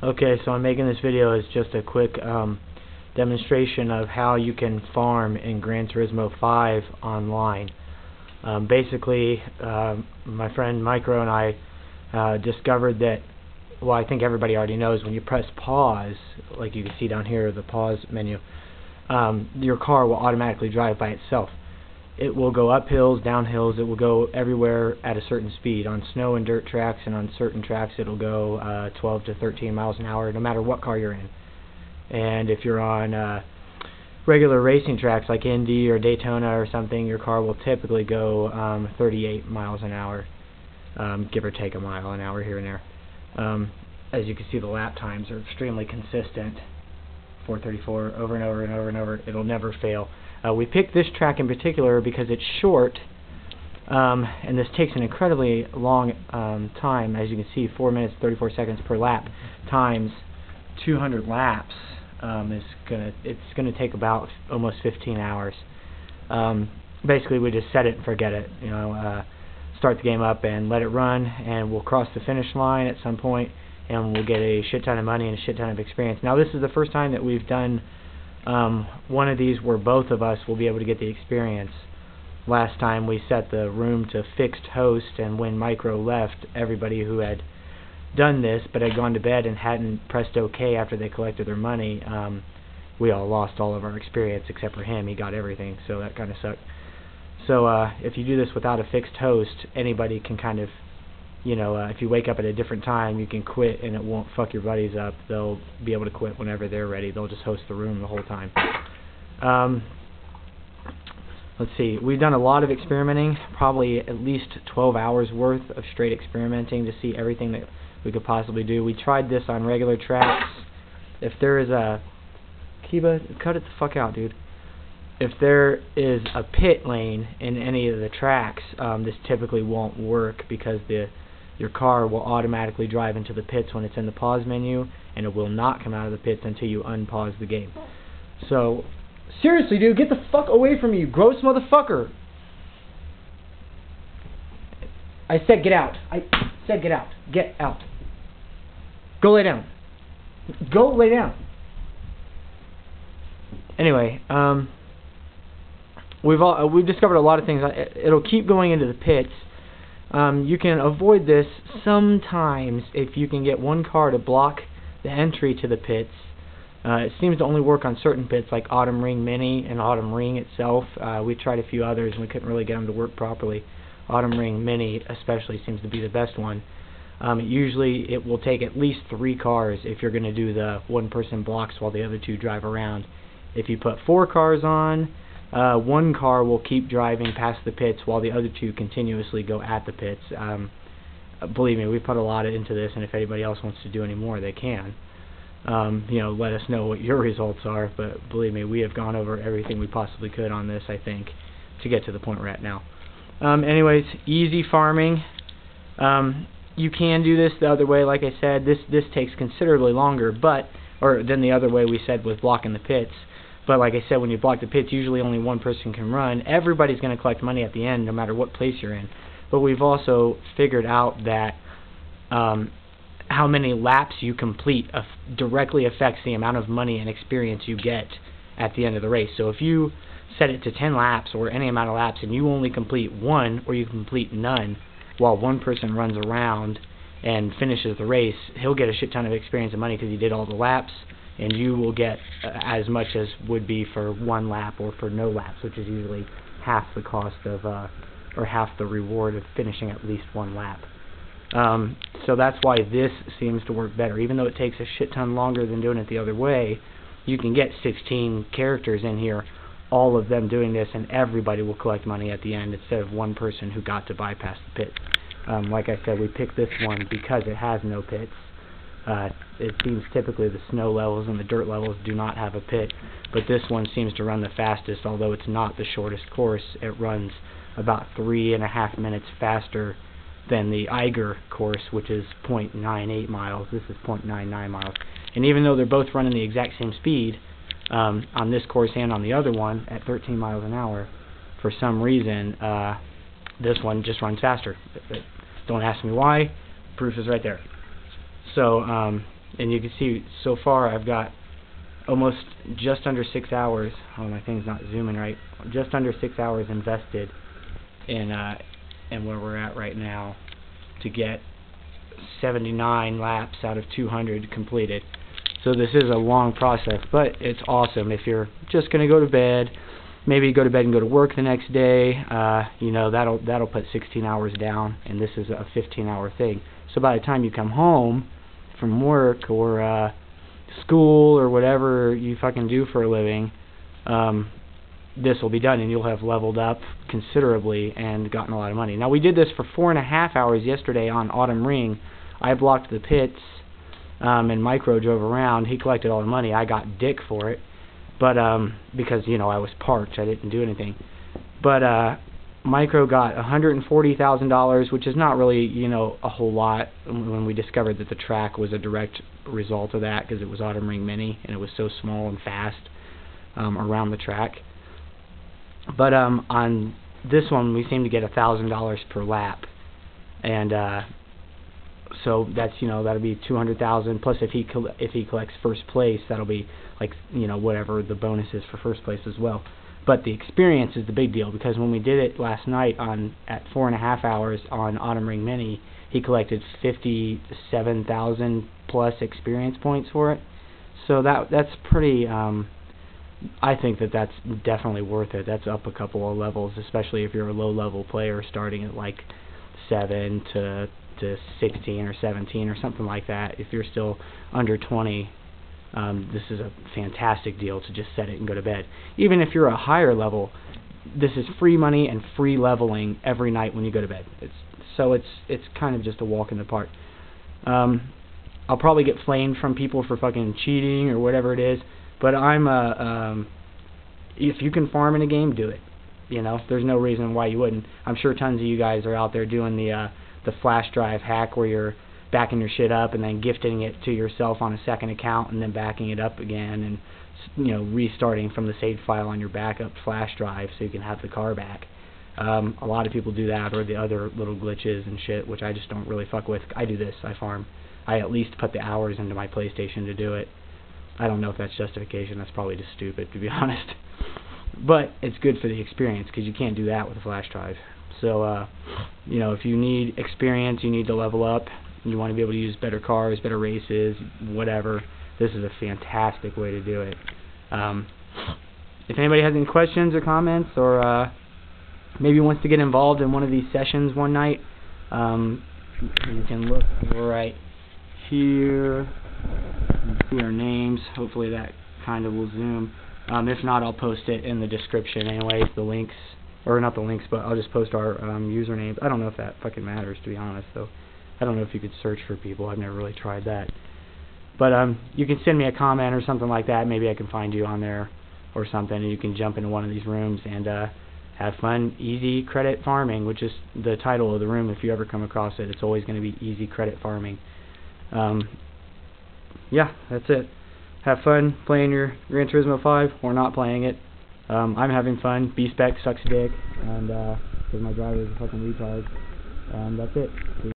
Okay, so I'm making this video as just a quick demonstration of how you can farm in Gran Turismo 5 online. Basically, my friend Micro and I discovered that, well, I think everybody already knows, when you press pause, like you can see down here, the pause menu, your car will automatically drive by itself. It will go up hills, down hills, it will go everywhere at a certain speed. On snow and dirt tracks and on certain tracks it'll go 12 to 13 miles an hour no matter what car you're in. And if you're on regular racing tracks like Indy or Daytona or something, your car will typically go 38 miles an hour, give or take a mile an hour here and there. As you can see, the lap times are extremely consistent. 434 over and over and over and over. It'll never fail. We picked this track in particular because it's short, and this takes an incredibly long time. As you can see, 4 minutes 34 seconds per lap times 200 laps. It's gonna take about almost 15 hours. Basically, we just set it and forget it. Start the game up and let it run, and we'll cross the finish line at some point, and we'll get a shit ton of money and a shit ton of experience. Now, this is the first time that we've done one of these where both of us will be able to get the experience. Last time we set the room to fixed host, and when Micro left, everybody who had done this but had gone to bed and hadn't pressed OK after they collected their money, we all lost all of our experience except for him. He got everything, so that kind of sucked. So if you do this without a fixed host, anybody can kind of, if you wake up at a different time, you can quit and it won't fuck your buddies up. They'll be able to quit whenever they're ready. They'll just host the room the whole time. Let's see. We've done a lot of experimenting, probably at least 12 hours worth of straight experimenting to see everything that we could possibly do. We tried this on regular tracks. If there is a... Kiba, cut it the fuck out, dude. If there is a pit lane in any of the tracks, this typically won't work because your car will automatically drive into the pits when it's in the pause menu, and it will not come out of the pits until you unpause the game. So, seriously, dude, get the fuck away from me, you gross motherfucker! I said get out. I said get out. Get out. Go lay down. Go lay down. Anyway, we've discovered a lot of things. It'll keep going into the pits. You can avoid this sometimes if you can get one car to block the entry to the pits. It seems to only work on certain pits like Autumn Ring Mini and Autumn Ring itself. We tried a few others and we couldn't really get them to work properly. Autumn Ring Mini especially seems to be the best one. Usually it will take at least 3 cars if you're going to do the one person blocks while the other 2 drive around. If you put 4 cars on, 1 car will keep driving past the pits while the other 2 continuously go at the pits. Believe me, we put a lot into this, and if anybody else wants to do any more, they can. Let us know what your results are, but believe me, we have gone over everything we possibly could on this, I think, to get to the point we're at now. Anyways, easy farming. You can do this the other way, like I said. This takes considerably longer, than the other way we said with blocking the pits. But like I said, when you block the pits, usually only one person can run. Everybody's going to collect money at the end, no matter what place you're in. But we've also figured out that how many laps you complete directly affects the amount of money and experience you get at the end of the race. So if you set it to 10 laps or any amount of laps and you only complete 1 or you complete none while one person runs around and finishes the race, he'll get a shit ton of experience and money because he did all the laps, and you will get as much as would be for 1 lap or for no laps, which is usually half the cost of, or half the reward of finishing at least 1 lap. So that's why this seems to work better. Even though it takes a shit ton longer than doing it the other way, you can get 16 characters in here, all of them doing this, and everybody will collect money at the end instead of one person who got to bypass the pit. Like I said, we picked this one because it has no pits. It seems typically the snow levels and the dirt levels do not have a pit, but this one seems to run the fastest. Although it's not the shortest course, it runs about 3.5 minutes faster than the Eiger course, which is 0.98 miles. This is 0.99 miles. And even though they're both running the exact same speed on this course and on the other one at 13 miles an hour, for some reason this one just runs faster. Don't ask me why. Proof is right there. So And you can see so far I've got almost just under 6 hours. Oh, my thing's not zooming right. Just under 6 hours invested in where we're at right now to get 79 laps out of 200 completed. So this is a long process, but it's awesome if you're just going to go to bed. Maybe go to bed and go to work the next day. You know, that'll put 16 hours down, and this is a 15-hour thing. So by the time you come home from work or school or whatever you fucking do for a living, this will be done, and you'll have leveled up considerably and gotten a lot of money. Now, we did this for 4.5 hours yesterday on Autumn Ring. I blocked the pits, and Micro drove around. He collected all the money. I got dick for it, but because, you know, I was parked. I didn't do anything. But Micro got $140,000, which is not really, you know, a whole lot when we discovered that the track was a direct result of that, because it was Autumn Ring Mini, and it was so small and fast around the track. But on this one, we seem to get $1,000 per lap, and so that's, you know, that'll be $200,000. Plus, if he collects first place, that'll be like, you know, whatever the bonus is for first place as well. But the experience is the big deal, because when we did it last night at 4.5 hours on Autumn Ring Mini, he collected 57,000 plus experience points for it. So that's pretty. I think that's definitely worth it. That's up a couple of levels, especially if you're a low-level player starting at like 7 to 16 or 17 or something like that. If you're still under 20, this is a fantastic deal to just set it and go to bed. Even if you're a higher level, this is free money and free leveling every night when you go to bed. It's kind of just a walk in the park. I'll probably get flamed from people for fucking cheating or whatever it is. But if you can farm in a game, do it. You know, there's no reason why you wouldn't. I'm sure tons of you guys are out there doing the flash drive hack where you're backing your shit up and then gifting it to yourself on a second account and then backing it up again and, you know, restarting from the saved file on your backup flash drive so you can have the car back. A lot of people do that, or the other little glitches and shit, which I just don't really fuck with. I do this. I farm. I at least put the hours into my PlayStation to do it. I don't know if that's justification. That's probably just stupid, to be honest. But it's good for the experience, because you can't do that with a flash drive. So, you know, if you need experience, you need to level up, you want to be able to use better cars, better races, whatever, this is a fantastic way to do it. If anybody has any questions or comments, or maybe wants to get involved in one of these sessions one night, you can look right here. See our names. Hopefully that kind of will zoom. If not, I'll post it in the description anyways, the links, or not the links, but I'll just post our usernames. I don't know if that fucking matters, to be honest, though. I don't know if you could search for people. I've never really tried that. But you can send me a comment or something like that. Maybe I can find you on there or something, and you can jump into one of these rooms and have fun. Easy credit farming, which is the title of the room. If you ever come across it, it's always going to be easy credit farming. Yeah, that's it. Have fun playing your Gran Turismo 5 or not playing it. I'm having fun. B-Spec sucks dick, and because my driver is a fucking retard. And that's it. Peace.